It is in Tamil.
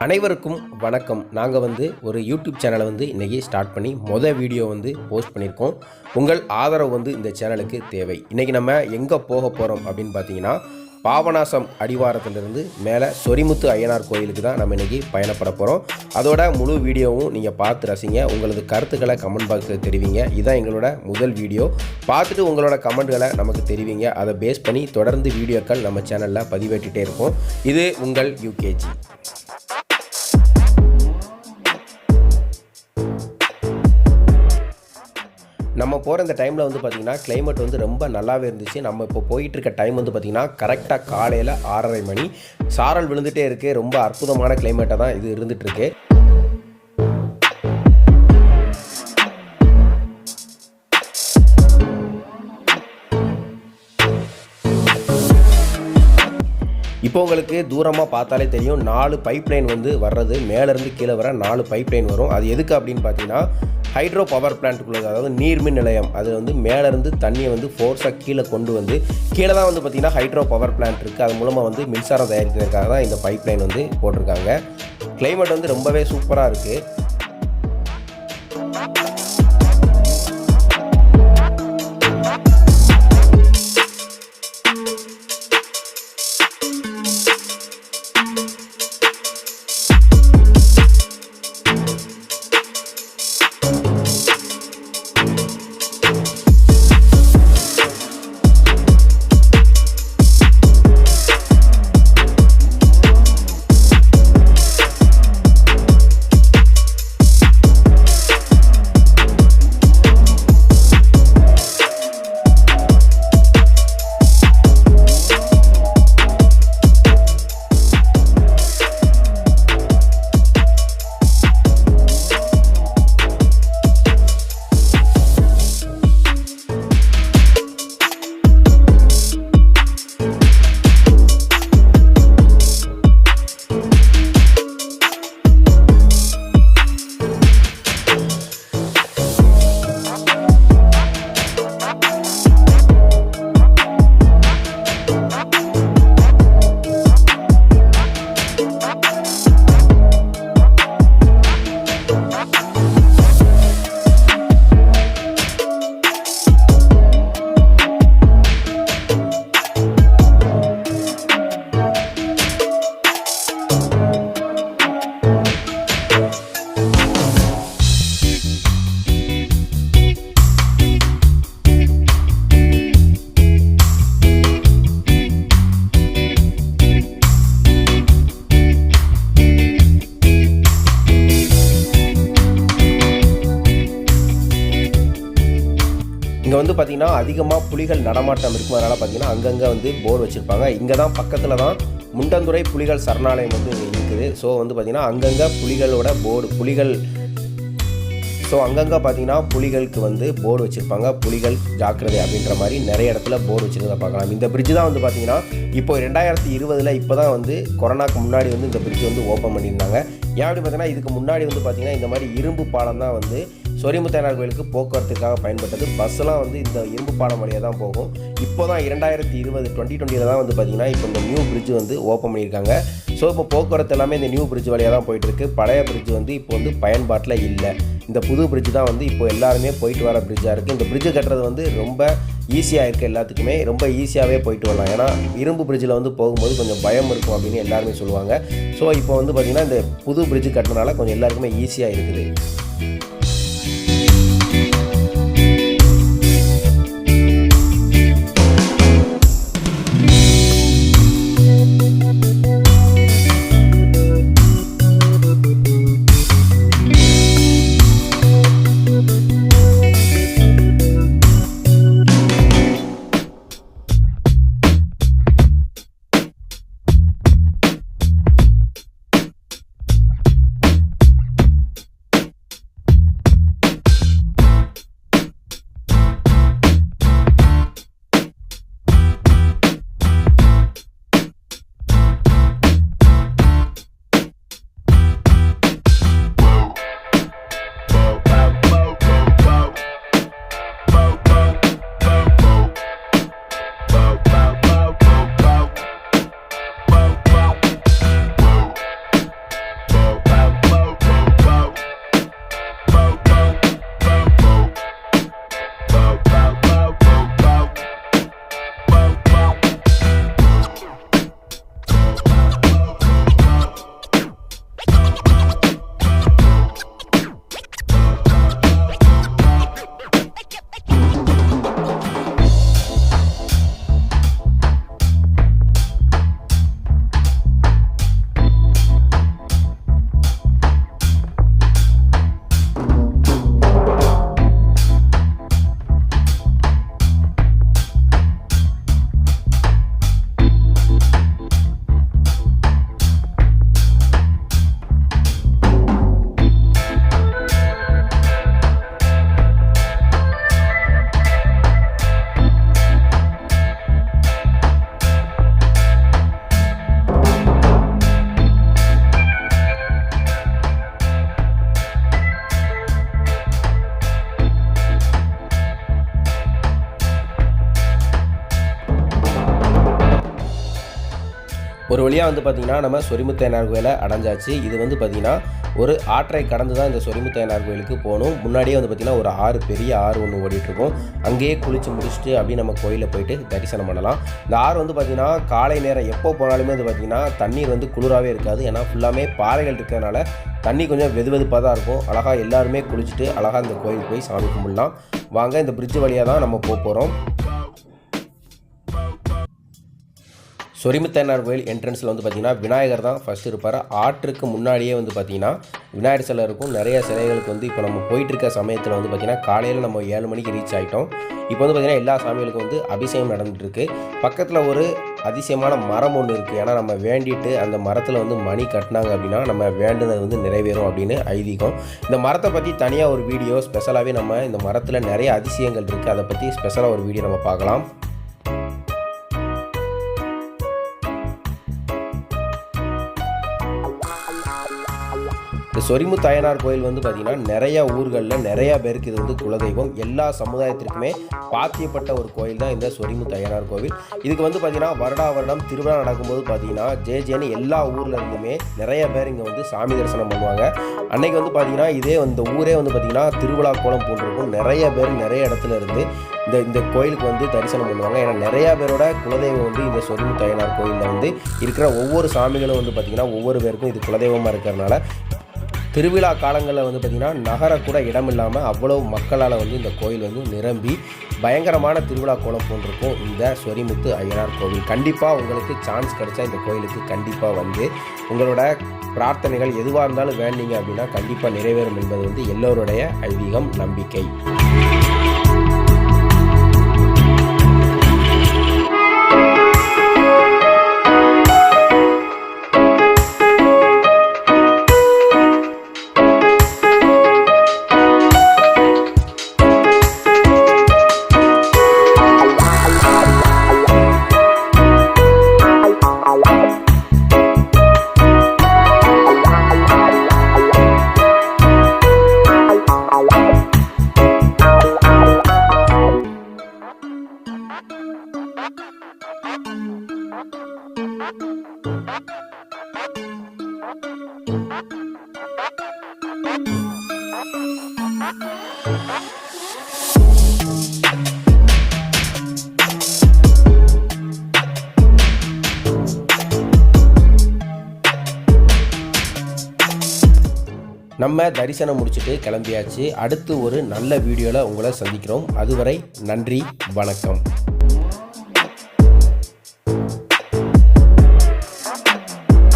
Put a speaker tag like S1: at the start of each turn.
S1: அனைவருக்கும் வணக்கம். நாங்கள் ஒரு யூடியூப் சேனலை இன்றைக்கி ஸ்டார்ட் பண்ணி வீடியோ போஸ்ட் பண்ணியிருக்கோம். உங்கள் ஆதரவு இந்த சேனலுக்கு தேவை. இன்றைக்கி நம்ம எங்கே போக போகிறோம் அப்படின்னு பார்த்தீங்கன்னா, பாபநாசம் அடிவாரத்திலிருந்து மேலே சொரிமுத்து ஐயனார் கோயிலுக்கு தான் நம்ம இன்றைக்கி பயணப்பட போகிறோம். அதோட முழு வீடியோவும் நீங்கள் பார்த்து ரசிங்க. உங்களது கருத்துக்களை கமெண்ட் பாக்ஸில் தெரிவிங்க. இதுதான் எங்களோட முதல் வீடியோ. பார்த்துட்டு உங்களோட கமெண்ட்களை நமக்கு தெரிவிங்க. அதை பேஸ் பண்ணி தொடர்ந்து வீடியோக்கள் நம்ம சேனலில் பதிவேற்றிட்டே இருப்போம். இது உங்கள் யூகேஜி. நம்ம போகிற இந்த டைமில் பார்த்திங்கன்னா கிளைமேட் ரொம்ப நல்லாவே இருந்துச்சு. நம்ம இப்போ போயிட்டு இருக்க டைம் பார்த்திங்கன்னா கரெக்டாக காலையில் 6:30 மணி. சாரல் விழுந்துகிட்டே இருக்குது. ரொம்ப அற்புதமான கிளைமேட்டாக தான் இது இருந்துகிட்ருக்கு. இப்போ உங்களுக்கு தூரமாக பார்த்தாலே தெரியும், 4 பைப்லைன் வர்றது மேலேருந்து கீழே வர 4 பைப்லைன் வரும். அது எதுக்கு அப்படின்னு பார்த்தீங்கன்னா, ஹைட்ரோ பவர் பிளான்ட்டுக்குள்ளே, அதாவது நீர்மின் நிலையம், அது மேலேருந்து தண்ணியை ஃபோர்ஸாக கீழே கொண்டு கீழே தான் பார்த்திங்கன்னா ஹைட்ரோ பவர் பிளான்ட் இருக்குது. அது மூலமாக மின்சாரம் தயாரிக்கிறதுக்காக தான் இந்த பைப்லைன் போட்டிருக்காங்க. கிளைமேட் ரொம்பவே சூப்பராக இருக்குது. இங்கே பார்த்திங்கன்னா அதிகமாக புலிகள் நடமாட்டம் இருக்கும். அதனால் பார்த்திங்கன்னா அங்கங்கே போர் வச்சுருப்பாங்க. இங்கே தான் பக்கத்தில் தான் முண்டந்துறை புலிகள் சரணாலயம் இருக்குது. ஸோ பார்த்திங்கன்னா அங்கங்கே புலிகளோட புலிகள் அங்கங்கே பார்த்திங்கன்னா புலிகளுக்கு போர்டு வச்சுருப்பாங்க. புலிகள் ஜாக்கிரதை அப்படின்ற மாதிரி நிறைய இடத்துல போர்டு வச்சுருந்ததை பார்க்கலாம். இந்த பிரிட்ஜ் தான் பார்த்திங்கன்னா இப்போ 2020 இப்போ தான் கொரோனாக்கு முன்னாடி இந்த பிரிட்ஜ் ஓப்பன் பண்ணியிருந்தாங்க. ஏன் அப்படி பார்த்தீங்கன்னா, இதுக்கு முன்னாடி பார்த்திங்கன்னா இந்த மாதிரி இரும்பு பாலம் தான் சொரிமுத்து ஐயனார் கோயிலுக்கு போக்குவரத்துக்காக பயன்பட்டது. பஸ்ஸெலாம் இந்த இரும்பு பாலம் வழியாக தான் போகும். இப்போ தான் 2020 தான் பார்த்திங்கன்னா இப்போ இந்த நியூ பிரிட்ஜ் ஓப்பன் பண்ணியிருக்காங்க. ஸோ இப்போ போக்குவரத்து எல்லாமே இந்த நியூ பிரிட்ஜ் வழியாக தான் போயிட்டுருக்கு. பழைய பிரிட்ஜ் இப்போ பயன்பாட்டில் இல்லை. இந்த புது பிரிட்ஜ் தான் இப்போ எல்லாருமே போயிட்டு வர பிரிட்ஜாக இருக்குது. இந்த பிரிட்ஜு கட்டுறது ரொம்ப ஈஸியாக இருக்குது. எல்லாத்துக்குமே ரொம்ப ஈஸியாகவே போயிட்டு வரலாம். ஏன்னா இரும்பு பிரிட்ஜில் போகும்போது கொஞ்சம் பயம் இருக்கும் அப்படின்னு எல்லாருமே சொல்லுவாங்க. ஸோ இப்போ பார்த்திங்கன்னா இந்த புது பிரிட்ஜு கட்டினால கொஞ்சம் எல்லாருக்குமே ஈஸியாக இருக்குது. ஒரு வழியாக வந்து பார்த்திங்கன்னா நம்ம சொரிமுத்தையனார் கோயிலை அடைஞ்சாச்சு. இது வந்து பார்த்திங்கன்னா ஒரு ஆற்றை கடந்து தான் இந்த சொரிமுத்தையனார் கோயிலுக்கு போகணும். முன்னாடியே வந்து பார்த்திங்கன்னா ஒரு ஆறு, பெரிய ஆறு ஒன்று ஓடிட்டுருக்கும். அங்கேயே குளித்து முடிச்சுட்டு அப்படியே நம்ம கோயிலில் போயிட்டு தரிசனம் பண்ணலாம். இந்த ஆறு வந்து பார்த்திங்கன்னா காலை நேரம் எப்போ போனாலுமே வந்து பார்த்திங்கன்னா தண்ணீர் வந்து குளிராகவே இருக்காது. ஏன்னா ஃபுல்லாமே பாறைகள் இருக்கிறதுனால தண்ணி கொஞ்சம் வெதுவெதுப்பாக தான் இருக்கும். அழகாக எல்லாருமே குளிச்சுட்டு அழகாக இந்த கோயிலுக்கு போய் சாமி கும்பிடலாம். வாங்க, இந்த பிரிட்ஜ் வழியாக தான் நம்ம போகிறோம். சொரிமுத்தையனார் கோயில் என்ட்ரன்ஸில் வந்து பார்த்திங்கன்னா விநாயகர் தான் ஃபஸ்ட்டு இருப்பார். ஆற்றுக்கு முன்னாடியே வந்து பார்த்திங்கன்னா விநாயகர் சிலை இருக்கும். நிறைய சிலைகளுக்கு வந்து இப்போ நம்ம போயிட்டுருக்க சமயத்தில் வந்து பார்த்திங்கன்னா காலையில் நம்ம 7 மணிக்கு ரீச் ஆகிட்டோம். இப்போ வந்து பார்த்திங்கன்னா எல்லா சாமிகளுக்கும் வந்து அபிஷேகம் நடந்துகிட்ருக்கு. பக்கத்தில் ஒரு அதிசயமான மரம் ஒன்று இருக்குது. ஏன்னா நம்ம வேண்டிட்டு அந்த மரத்தில் வந்து மணி கட்டினாங்க அப்படின்னா நம்ம வேண்டுனது வந்து நிறைவேறும் அப்படின்னு ஐதீகம். இந்த மரத்தை பற்றி தனியாக ஒரு வீடியோ ஸ்பெஷலாகவே நம்ம இந்த மரத்தில் நிறைய அதிசயங்கள் இருக்குது, அதை பற்றி ஸ்பெஷலாக ஒரு வீடியோ நம்ம பார்க்கலாம். இந்த சொரிமுத்தையனார் கோயில் வந்து பார்த்திங்கன்னா நிறையா ஊர்களில் நிறையா பேருக்கு இது வந்து குலதெய்வம். எல்லா சமுதாயத்திற்குமே பாத்தியப்பட்ட ஒரு கோயில் தான் இந்த சொரிமுத்தையனார் கோவில். இதுக்கு வந்து பார்த்திங்கன்னா வருடம் திருவிழா நடக்கும்போது பார்த்திங்கன்னா ஜேன்னு எல்லா ஊரில் இருந்துமே நிறைய பேர் இங்கே வந்து சாமி தரிசனம் பண்ணுவாங்க. அன்றைக்கி வந்து பார்த்திங்கன்னா இதே இந்த ஊரே வந்து பார்த்திங்கன்னா திருவிழா கோலம் போட்டிருக்கும். நிறைய பேர் நிறைய இடத்துல இருந்து இந்த கோயிலுக்கு வந்து தரிசனம் பண்ணுவாங்க. ஏன்னா நிறையா பேரோட குலதெய்வம் வந்து இந்த சொரிமுத்தையனார் கோயிலில் வந்து இருக்கிற ஒவ்வொரு சாமிகளும் வந்து பார்த்திங்கன்னா ஒவ்வொரு பேருக்கும் இது குலதெய்வமாக இருக்கிறதுனால திருவிழா காலங்களில் வந்து பார்த்திங்கன்னா நகரக்கூட இடம் இல்லாமல் அவ்வளோ மக்களால் வந்து இந்த கோயில் வந்து நிரம்பி பயங்கரமான திருவிழா கோலம் போன்றிருக்கும் இந்த சொரிமுத்து ஐயனார் கோவில். கண்டிப்பாக உங்களுக்கு சான்ஸ் கிடைச்சா இந்த கோயிலுக்கு கண்டிப்பாக வந்து உங்களோட பிரார்த்தனைகள் எதுவாக இருந்தாலும் வேண்டிங்க அப்படின்னா கண்டிப்பாக நிறைவேறும் என்பது வந்து எல்லோருடைய ஐதீகம், நம்பிக்கை. நம்ம தரிசனம் முடிச்சுட்டு கிளம்பியாச்சு. அடுத்து ஒரு நல்ல வீடியோவில் உங்களை சந்திக்கிறோம். அதுவரை நன்றி, வணக்கம்.